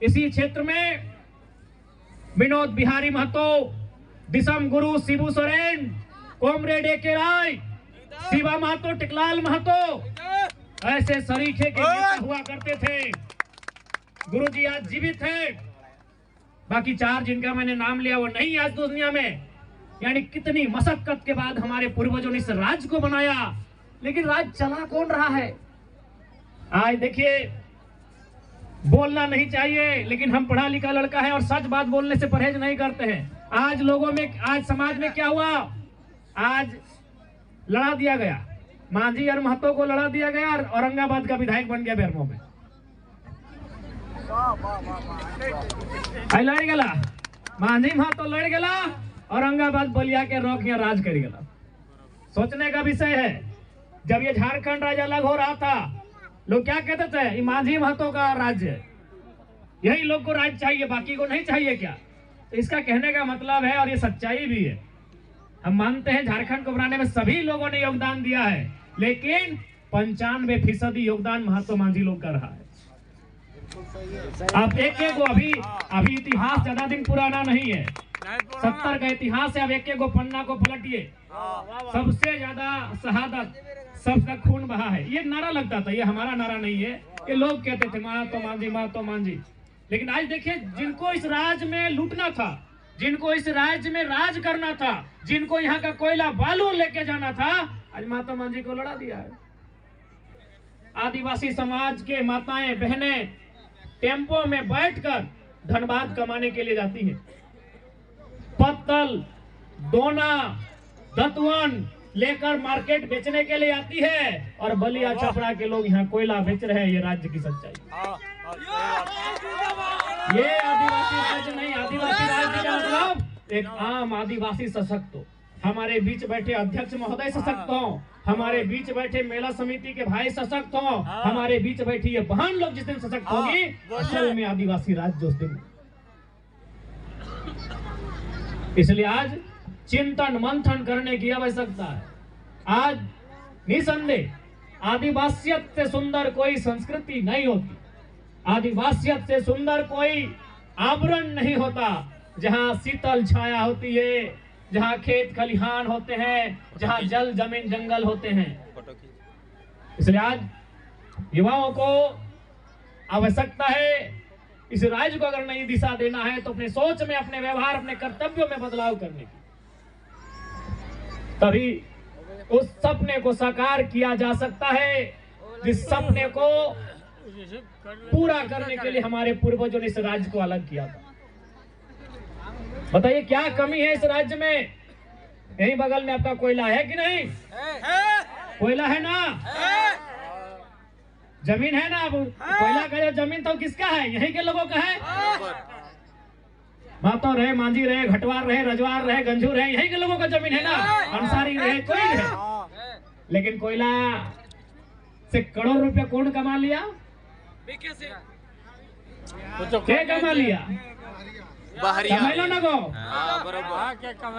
इसी क्षेत्र में विनोद बिहारी महतो, दिसम गुरु शिबू सोरेन, कॉमरेड ए के राय, शिवा महतो, टिकलाल महतो, ऐसे सरीखे के नेता हुआ करते थे। गुरुजी आज जीवित हैं। बाकी 4 जिनका मैंने नाम लिया वो नहीं आज दुनिया में। यानी कितनी मशक्कत के बाद हमारे पूर्वजों ने इस राज्य को बनाया, लेकिन राज्य चला कौन रहा है? आज देखिए, बोलना नहीं चाहिए, लेकिन हम पढ़ा लिखा लड़का है और सच बात बोलने से परहेज नहीं करते हैं। आज लोगों में, आज समाज में क्या हुआ? आज लड़ा दिया गया, मांझी और महतो को लड़ा दिया गया और औरंगाबाद का विधायक बन गया बेरमो में। लड़ गला मांझी महतो, लड़ गला औरंगाबाद बलिया के रोक यहाँ राज कर गला। सोचने का विषय है, जब ये झारखंड राज्य अलग हो रहा था, लोग क्या कहते थे? ये मांझी महतो का राज्य है, यही लोग को राज्य चाहिए, बाकी को नहीं चाहिए क्या? तो इसका कहने का मतलब है, और ये सच्चाई भी है, हम मानते हैं झारखंड को बनाने में सभी लोगों ने योगदान दिया है, लेकिन 95% योगदान महतो मांझी लोग का रहा है। आप एक को अभी इतिहास ज्यादा दिन पुराना नहीं है, 70 का इतिहास है। अब एक को पन्ना को पलटिए, सबसे ज्यादा शहादत, सबका खून बहा है। ये नारा लगता था, ये हमारा नारा नहीं है, ये लोग कहते थे महतो मांझी, महतो मांझी। लेकिन आज देखिए, जिनको इस राज्य में लूटना था, जिनको इस राज्य में राज करना था, जिनको यहाँ का कोयला बालू लेके जाना था, आज महतो मांझी को लड़ा दिया है। आदिवासी समाज के माताएं बहनें टेम्पो में बैठकर धनबाद कमाने के लिए जाती हैं, पत्तल, दोना, दतवन लेकर मार्केट बेचने के लिए आती है, और बलिया छपरा के लोग यहाँ कोयला बेच रहे हैं। ये राज्य की सच्चाई, ये आदिवासी राज्य नहीं। आदिवासी राज्य का मतलब एक आम आदिवासी सशक्त हो, हमारे बीच बैठे अध्यक्ष महोदय सशक्त हो, हमारे बीच बैठे मेला समिति के भाई सशक्त हो, हमारे बीच बैठी ये बहन लोग जिस दिन सशक्त होगी, असल में आदिवासी राज्य उस दिन। इसलिए आज चिंतन मंथन करने की आवश्यकता है। आज निसंदेह आदिवासियत से सुंदर कोई संस्कृति नहीं होती, आदिवासियत से सुंदर कोई आवरण नहीं होता, जहाँ शीतल छाया होती है, जहाँ खेत खलिहान होते हैं, जहाँ जल जमीन जंगल होते हैं। इसलिए आज युवाओं को आवश्यकता है, इस राज्य को अगर नई दिशा देना है तो अपने सोच में, अपने व्यवहार, अपने कर्तव्यों में बदलाव करने की, तभी उस सपने को साकार किया जा सकता है जिस सपने को पूरा करने के लिए हमारे पूर्वजों ने इस राज्य को अलग किया था। बताइए क्या कमी है इस राज्य में? यही बगल में आपका कोयला है कि नहीं? कोयला है ना, जमीन है ना। कोयला का जो जमीन तो किसका है? यहीं के लोगों का है। महतो रहे, मांझी रहे, घटवार रहे, रजवार रहे, गंजू रहे, यहीं के लोगों का जमीन है ना। अंसारी रहे, कोई रहे, लेकिन कोयला से करोड़ रुपया कौन कमा लिया? क्या कमा लिया?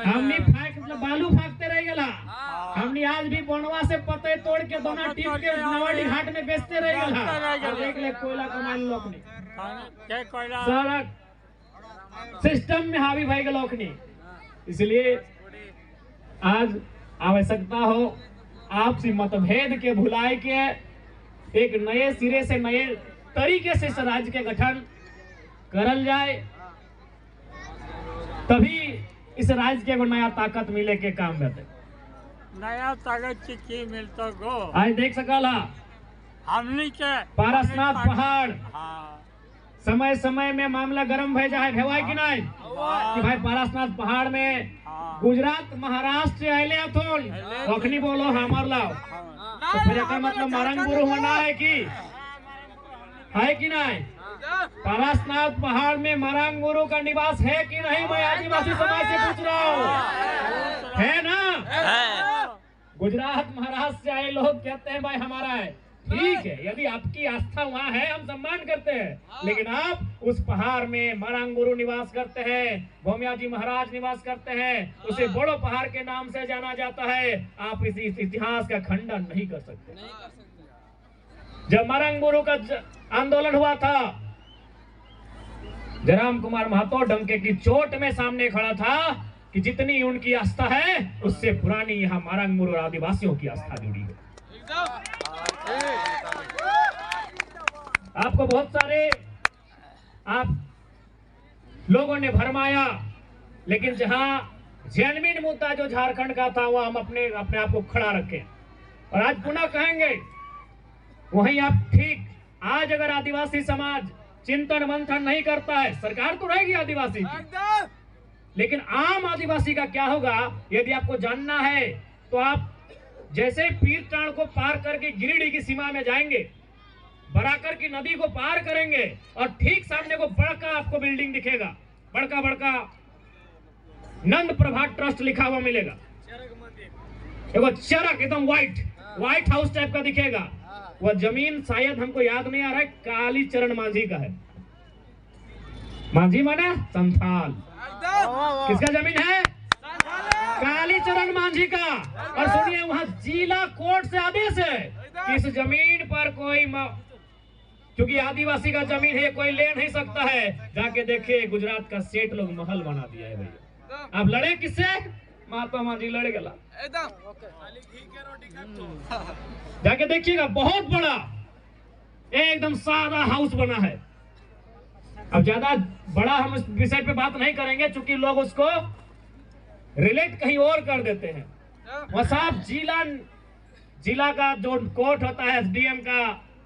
हमने बालू फाकते रह गला, हमने आज भी बनवा से पते तोड़ के दोना टीप के नवाडी घाट में बेचते रह गला। देख ले कोयला कमाल लोग ने सारा सिस्टम में हावी भाई के लोग ने। इसलिए आज आवश्यकता हो आपसी मतभेद के भुलाए के एक नए सिरे से, नए तरीके से इस राज्य के गठन करल जाए, तभी इस राज्य के नया ताकत मिले के काम में। नया ताकत की मिलता गो आज देख सकला हमनी के पारसनाथ पहाड़ समय समय में मामला गर्म भे जाए भेवाई कि नहीं कि भाई पारसनाथ पहाड़ में गुजरात महाराष्ट्र आए अथोन अखनी बोलो हमार लाओ, तो फिर का मतलब मारंगपुर होना है कि नहीं? पारसनाथ पहाड़ में मरांग गुरु का निवास है कि नहीं? मैं आदिवासी समाज से पूछ रहा हूँ, है ना? गुजरात महाराष्ट्र से आए लोग कहते हैं भाई हमारा है, ठीक है, यदि आपकी आस्था वहाँ है हम सम्मान करते हैं, लेकिन आप उस पहाड़ में मरांग गुरु निवास करते हैं, भोमिया जी महाराज निवास करते हैं, उसे बड़ो पहाड़ के नाम से जाना जाता है। आप इस इतिहास का खंडन नहीं कर सकते। जब मरांग गुरु का आंदोलन हुआ था जयराम कुमार महतो डंके की चोट में सामने खड़ा था कि जितनी उनकी आस्था है उससे पुरानी यहाँ मारंगमुर और आदिवासियों की आस्था जुड़ी है। आपको बहुत सारे आप लोगों ने भरमाया, लेकिन जहां जेन्युइन मुद्दा जो झारखंड का था वह हम अपने आप को खड़ा रखें और आज पुनः कहेंगे वहीं आप ठीक। आज अगर आदिवासी समाज चिंतन मंथन नहीं करता है, सरकार तो रहेगी आदिवासी की, लेकिन आम आदिवासी का क्या होगा यदि आपको जानना है तो आप जैसे पीरटांड को पार करके गिरिडीह की सीमा में जाएंगे, बराकर की नदी को पार करेंगे और ठीक सामने को बड़का आपको बिल्डिंग दिखेगा, बड़का बड़का नंद प्रभा ट्रस्ट लिखा हुआ मिलेगा। देखो चरक एकदम व्हाइट हाउस टाइप का दिखेगा। वह जमीन शायद हमको याद नहीं आ रहा है, काली चरण मांझी का है। मांझी माने संथाल। किसका जमीन है? काली चरण मांझी का। और सुनिए वहां जिला कोर्ट से आदेश है कि इस जमीन पर कोई क्योंकि आदिवासी का जमीन है, कोई ले नहीं सकता है। जाके देखिए गुजरात का सेठ लोग महल बना दिया है भैया। आप लड़े किससे? महात्मा मांझी लड़े गला। जाके देखिएगा बहुत बड़ा एकदम सादा हाउस बना है। अब ज्यादा बड़ा हम इस विषय पे बात नहीं करेंगे क्योंकि लोग उसको रिलेट कहीं और कर देते हैं। वह साहब जिला का जो कोर्ट होता है एसडीएम का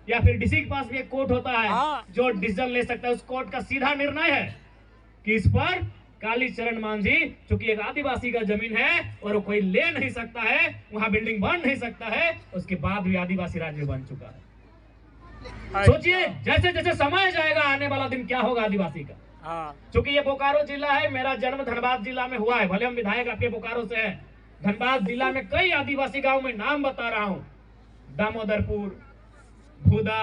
या फिर डीसी के पास भी एक कोर्ट होता है जो डिसीजन ले सकता है। उस कोर्ट का सीधा निर्णय है कि इस पर काली चरण मांझी चूंकि एक आदिवासी का जमीन है और कोई ले नहीं सकता है, वहां बिल्डिंग बन नहीं सकता है। उसके बाद भी आदिवासी राज्य बन चुका है। सोचिए जैसे जैसे समय जाएगा आने वाला दिन क्या होगा आदिवासी का। चूंकि ये बोकारो जिला है, मेरा जन्म धनबाद जिला में हुआ है, भले हम विधायक आपके बोकारो से हैं। धनबाद जिला में कई आदिवासी गांव में नाम बता रहा हूं, दामोदरपुर, भूदा,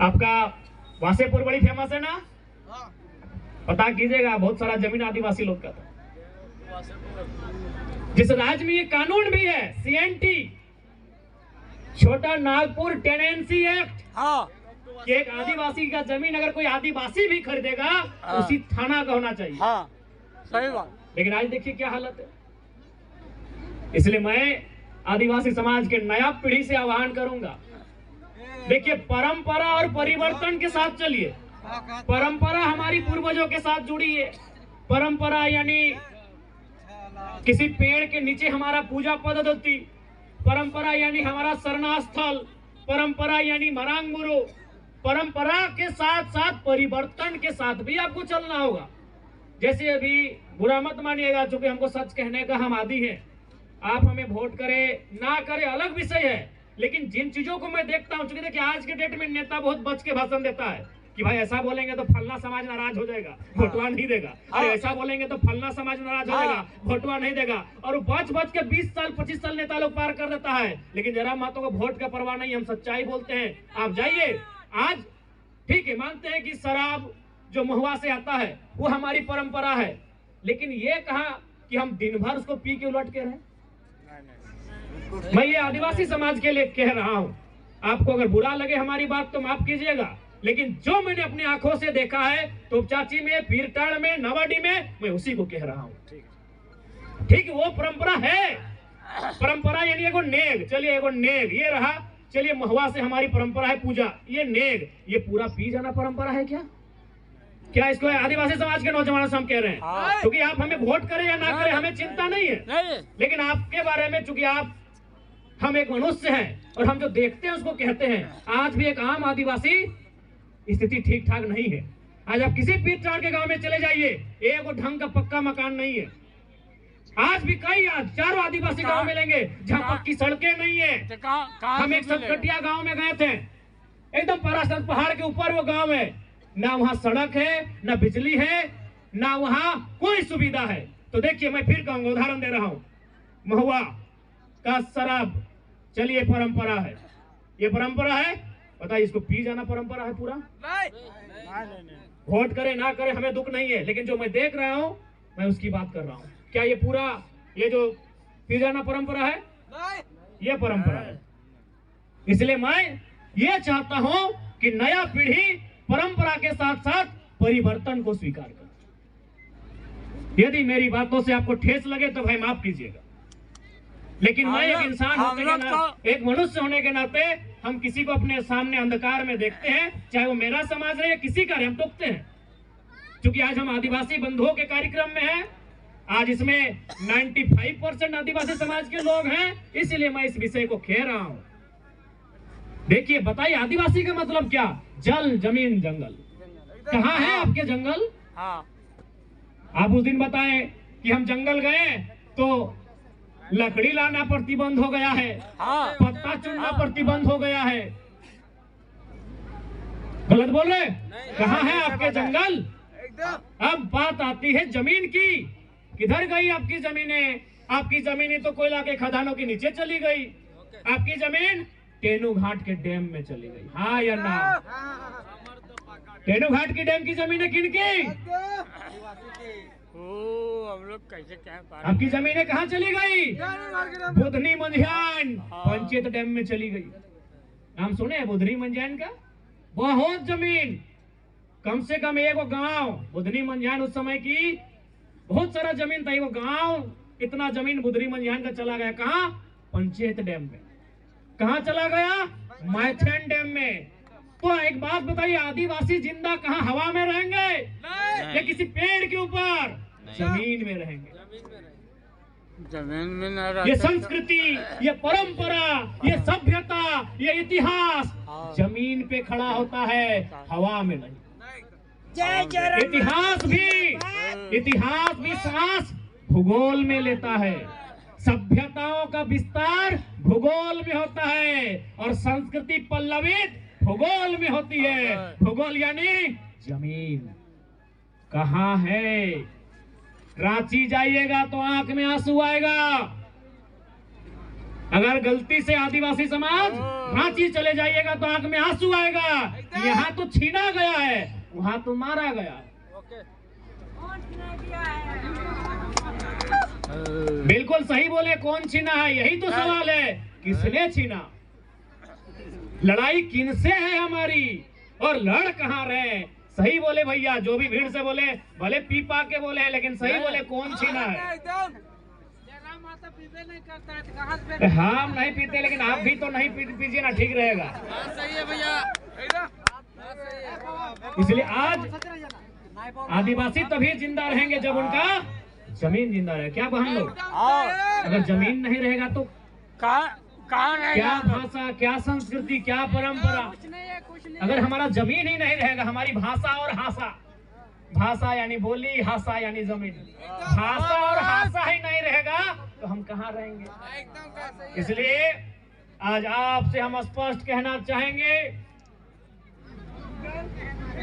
आपका वासेपुर बड़ी फेमस है ना, पता कीजिएगा बहुत सारा जमीन आदिवासी लोग का था। जिस राज्य में ये कानून भी है सीएनटी, छोटा नागपुर टेनेंसी एक्ट, कि एक आदिवासी का जमीन अगर कोई आदिवासी भी खरीदेगा उसी थाना का होना चाहिए। सही बात। लेकिन आज देखिए क्या हालत है। इसलिए मैं आदिवासी समाज के नया पीढ़ी से आह्वान करूंगा, देखिए परंपरा और परिवर्तन के साथ चलिए। परंपरा हमारी पूर्वजों के साथ जुड़ी है। परंपरा यानी किसी पेड़ के नीचे हमारा पूजा पद्धति, परंपरा यानी हमारा शरणा स्थल, परंपरा यानी मारंगमुरु। परंपरा के साथ साथ परिवर्तन के साथ भी आपको चलना होगा। जैसे अभी बुरा मत मानिएगा, चूंकि हमको सच कहने का हम आदी हैं। आप हमें वोट करें ना करें अलग विषय है, लेकिन जिन चीजों को मैं देखता हूँ, चूंकि देखिए आज के डेट में नेता बहुत बच के भाषण देता है कि भाई ऐसा बोलेंगे तो फलना समाज नाराज हो जाएगा, वोटवा नहीं देगा। अरे ऐसा बोलेंगे तो फलना समाज नाराज हो जाएगा, वोटवा नहीं देगा। और बच के 20 साल 25 साल नेता लोग पार कर देता है। लेकिन जयराम महतो को वोट का परवाह नहीं, हम सच्चाई बोलते हैं। आप जाइए, आज ठीक है मानते हैं कि शराब जो महुआ से आता है वो हमारी परंपरा है, लेकिन ये कहा कि हम दिन भर उसको पी के उलट के रहे। मैं ये आदिवासी समाज के लिए कह रहा हूं। आपको अगर बुरा लगे हमारी बात तो माफ कीजिएगा, लेकिन जो मैंने अपनी आंखों से देखा है तो चाची में, पीरटांड में, नवाडी में, मैं उसी को कह रहा हूं। ठीक वो परंपरा है। परंपरा यानी एगो नेग, चलिए एगो नेग ये रहा। चलिए महुआ से हमारी परंपरा है पूजा, ये नेग, ये पूरा पी जाना परंपरा है क्या? क्या इसको आदिवासी समाज के नौजवानों से हम कह रहे हैं? क्योंकि आप हमें वोट करें या ना करें हमें चिंता नहीं है, लेकिन आपके बारे में चूंकि आप हम एक मनुष्य हैं और हम जो देखते हैं उसको कहते हैं। आज भी एक आम आदिवासी स्थिति ठीक ठाक नहीं है। आज आप किसी पीरटांड के गांव में चले जाइए, एक ढंग का पक्का मकान नहीं है। आज भी कई चारों आदिवासी गांव मिलेंगे जहां पक्की सड़कें नहीं है। हम एक सतकटिया गांव में गए थे, एकदम पराशर पहाड़ के ऊपर वो गांव है, ना वहां सड़क है, ना बिजली है, ना वहां कोई सुविधा है। तो देखिए मैं फिर कहूंगा, उदाहरण दे रहा हूं, महुआ का शराब, चलिए परंपरा है, ये परंपरा है, बताइए इसको पी जाना परंपरा है पूरा? वोट करे ना करे हमें दुख नहीं है, लेकिन जो मैं देख रहा हूं मैं उसकी बात कर रहा हूं। क्या ये पूरा ये जो पी जाना परंपरा है? ये परंपरा है। इसलिए मैं ये चाहता हूं कि नया पीढ़ी परंपरा के साथ साथ परिवर्तन को स्वीकार करें। यदि मेरी बातों से आपको ठेस लगे तो भाई माफ कीजिएगा, लेकिन मैं एक इंसान होने के नाते, एक मनुष्य होने के नाते हम किसी को अपने सामने अंधकार में देखते हैं, चाहे वो मेरा समाज है या किसी का, हम टोकते हैं। क्योंकि आज हम आदिवासी बंधुओं के कार्यक्रम में हैं, आज इसमें 95% आदिवासी समाज के लोग हैं, इसलिए मैं इस विषय को खेल रहा हूं। देखिए, बताइए आदिवासी का मतलब क्या? जल, जमीन, जंगल। कहाँ है आपके जंगल? आप उस दिन बताएं कि हम जंगल गए तो लकड़ी लाना प्रतिबंध हो गया है, पत्ता चुनना प्रतिबंध हो गया है। गलत बोल रहे? कहाँ है आपके जंगल? अब बात आती है जमीन की। किधर गई आपकी जमीनें? आपकी जमीनें तो कोयला के खदानों के नीचे चली गई। आपकी जमीन टेनू घाट के डैम में चली गई, हाँ या ना? टेनू घाट की डैम की जमीनें किनकी? हम लोग कैसे कह पा रहे? आपकी जमीनें कहाँ चली गई? बुधनी मंझियान पंचायत डैम में चली गई। नाम सुने हैं बुधनी मंझियान का? बहुत जमीन, कम से कम एक गांव बुधनी मंझियान उस समय की बहुत सारा जमीन था। वो गांव इतना जमीन बुधनी मंझियान का चला गया कहाँ? पंचायत डैम में। कहाँ चला गया? माइथन डैम में। तो एक बात बताइए, आदिवासी जिंदा कहाँ हवा में रहेंगे या किसी पेड़ के ऊपर? जमीन में रहेंगे। जमीन में न रह ये संस्कृति, ये परंपरा, ये सभ्यता, ये इतिहास जमीन पे खड़ा होता है, हवा में नहीं। इतिहास भी सांस भूगोल में लेता है। सभ्यताओं का विस्तार भूगोल में होता है और संस्कृति पल्लवित भूगोल में होती है। भूगोल यानी जमीन। कहाँ है? रांची जाइएगा तो आंख में आंसू आएगा। अगर गलती से आदिवासी समाज रांची चले जाइएगा तो आंख में आंसू आएगा। यहाँ तो छीना गया है, वहाँ तो मारा गया। बिल्कुल सही बोले, कौन छीना है? यही तो सवाल है, किसने छीना? लड़ाई किनसे है हमारी और लड़ कहाँ रहे? सही बोले भैया, जो भी भीड़ से बोले, भले पी पा के बोले हैं, लेकिन सही बोले, कौन छीना है? हम नहीं पीते, लेकिन आप भी तो नहीं पीजिए ना, ठीक रहेगा। सही है भैया। इसलिए आज आदिवासी तभी जिंदा रहेंगे जब उनका जमीन जिंदा रहे। क्या बहन लोग? अगर जमीन नहीं रहेगा तो कहाँ रहेगा? क्या भाषा, क्या संस्कृति, क्या परंपरा? अगर हमारा जमीन ही नहीं रहेगा, हमारी भाषा और हासा, भाषा यानी बोली, हासा यानी जमीन, भाषा और हासा ही नहीं रहेगा तो हम कहाँ रहेंगे? इसलिए आज आपसे हम स्पष्ट कहना चाहेंगे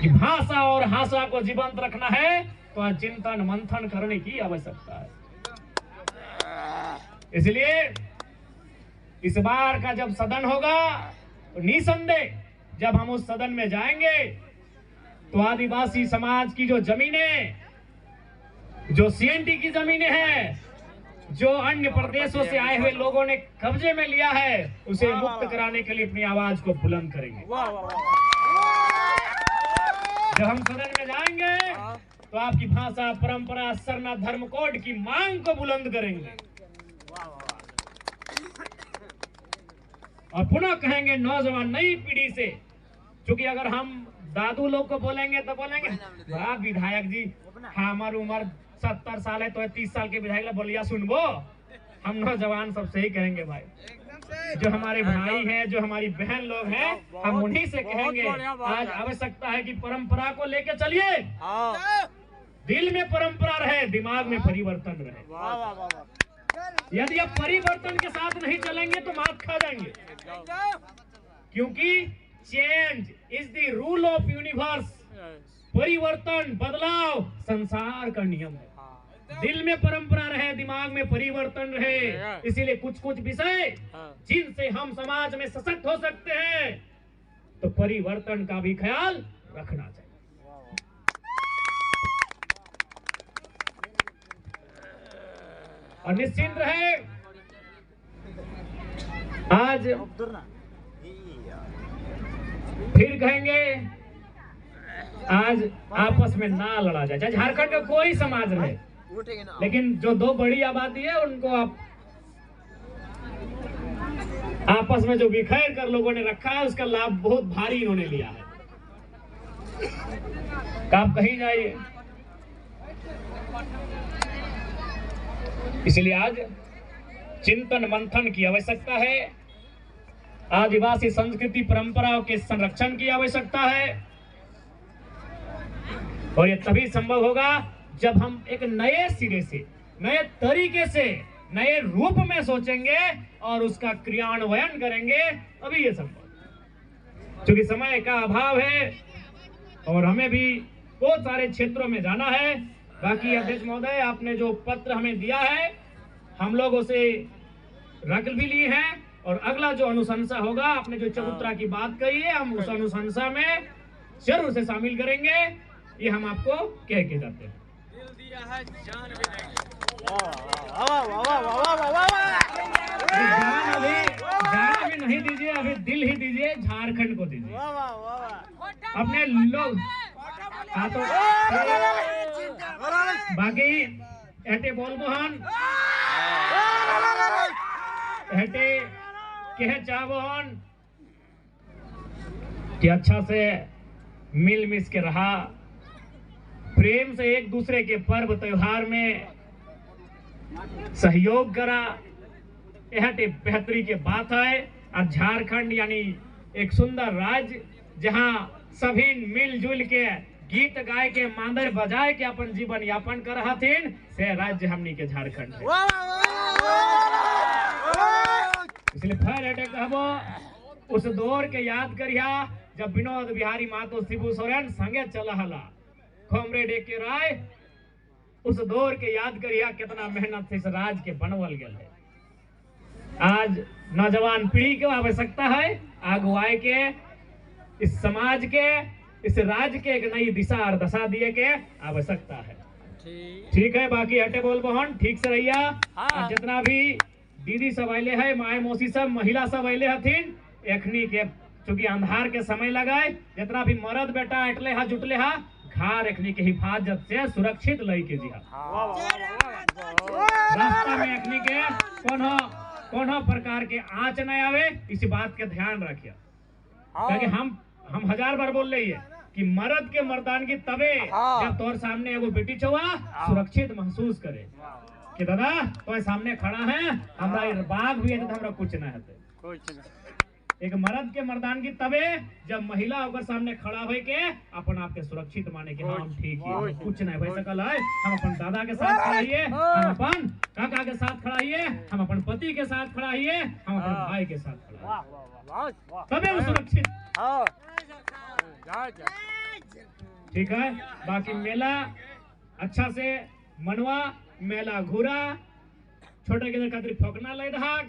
कि भाषा और हासा को जीवंत रखना है तो चिंतन मंथन करने की आवश्यकता है। इसलिए इस बार का जब सदन होगा तो निसंदेह जब हम उस सदन में जाएंगे तो आदिवासी समाज की जो जमीनें, जो सीएनटी की जमीनें हैं, जो अन्य प्रदेशों से आए हुए लोगों ने कब्जे में लिया है, उसे मुक्त कराने के लिए अपनी आवाज को बुलंद करेंगे। जब हम सदन में जाएंगे तो आपकी भाषा, परंपरा, सरना, धर्म कोड की मांग को बुलंद करेंगे और पुनः कहेंगे नौजवान नई पीढ़ी से, क्योंकि अगर हम दादू लोग को बोलेंगे तो बोलेंगे बड़ा विधायक जी, हमारी उम्र 70 साल है तो 30 साल के विधायक बोलिया सुनबो। हम नौजवान सबसे ही कहेंगे भाई, जो हमारे भाई हैं, जो हमारी बहन लोग हैं, हम उन्हीं से कहेंगे आज आवश्यकता है कि परंपरा को लेकर चलिए। दिल में परंपरा रहे, दिमाग में परिवर्तन रहे। यदि आप परिवर्तन के साथ नहीं चलेंगे तो मात खा जाएंगे, क्योंकि change is the rule of universe. परिवर्तन, बदलाव संसार का नियम है। दिल में परंपरा रहे, दिमाग में परिवर्तन रहे। इसीलिए कुछ कुछ विषय जिनसे हम समाज में सशक्त हो सकते हैं तो परिवर्तन का भी ख्याल रखना चाहिए। और निश्चिंत रहे, आज फिर कहेंगे आज आपस में ना लड़ा जाए, चाहे झारखंड का कोई समाज रहे, लेकिन जो दो बड़ी आबादी है उनको आप आपस में जो बिखेर कर लोगों ने रखा है उसका लाभ बहुत भारी इन्होंने लिया है। आप कहीं जाइए, इसलिए आज चिंतन मंथन की आवश्यकता है, आदिवासी संस्कृति परंपराओं के संरक्षण की आवश्यकता है, और ये तभी संभव होगा जब हम एक नए सिरे से, नए तरीके से, नए रूप में सोचेंगे और उसका क्रियान्वयन करेंगे, तभी ये संभव। क्योंकि समय का अभाव है और हमें भी बहुत सारे क्षेत्रों में जाना है। बाकी अध्यक्ष महोदय, आपने जो पत्र हमें दिया है हम लोग उसे रख भी लिए हैं, और अगला जो अनुशंसा होगा, आपने जो चबूतरा की बात कही है, हम उस अनुशंसा में जरूर से शामिल करेंगे, ये हम आपको कह के जाते हैं। दिल दिया है, जान भी नहीं। जान भी नहीं दीजिए, अभी दिल ही दीजिए, झारखंड को दीजिए। अपने लोग तो बाकी एटे बोल मोहन एटे कह चाहन कि अच्छा से मिल मिस के रहा, प्रेम से एक दूसरे के पर्व त्योहार में सहयोग करा, यह बेहतरी के बात है। और झारखंड यानी एक सुंदर राज्य जहां सभी मिलजुल के गीत गाय के मांदर बजाए के अपन जीवन यापन कर रहा थे, से राज्य हमनी के झारखंड है। इसलिए फिर अटैक कहबो उस दौर के याद करिया जब विनोद बिहारी महतो शिबू सोरेन संगे चला हला कॉमरेड के राय, उस दौर के याद करिया कितना मेहनत से इस राज के बनवल गए है। आज नौजवान पीढ़ी के आवश्यकता है अगुवाई के, इस समाज के, इस राज्य के एक नई दिशा और दशा दिए के आवश्यकता है। ठीक है, बाकी हटे बोल बहन ठीक से रहिया। और जितना भी दीदी सब अले है, माए मौसी सब, महिला सब अले हथिन, एखनी के चूंकि अंधार के समय लगाए, जितना भी मर्द बेटा अटले हा जुटले हा, घर एखनी के हिफाजत से सुरक्षित लई के जी रास्ता में एखनी के कोनो प्रकार के आँच न आवे, इस बात के ध्यान रखिए। क्योंकि हम हजार बार बोल रही है कि मर्द के मर्दानगी तबे जब तोर सामने एगो बेटी चौवा सुरक्षित महसूस करे कि दादा तो सामने खड़ा है, हमरा बाघ भी है तो हमरा कुछ ना है। एक मर्द के मर्दानगी तबे जब महिला ओकर सामने खड़ा होए के अपन आप के सुरक्षित माने कि हम ठीक है, कुछ नहीं भई सकल है, हम अपन दादा के साथ खड़ा हिए, हम अपन काका के साथ खड़ा हिए, हम अपन पति के साथ खड़ा हिए, हम अपन भाई के साथ खड़ा, तबे वो सुरक्षित। ठीक है, बाकी मेला अच्छा से मनवा, मेला घूरा, छोटे के खातिर ठोकना ले धाक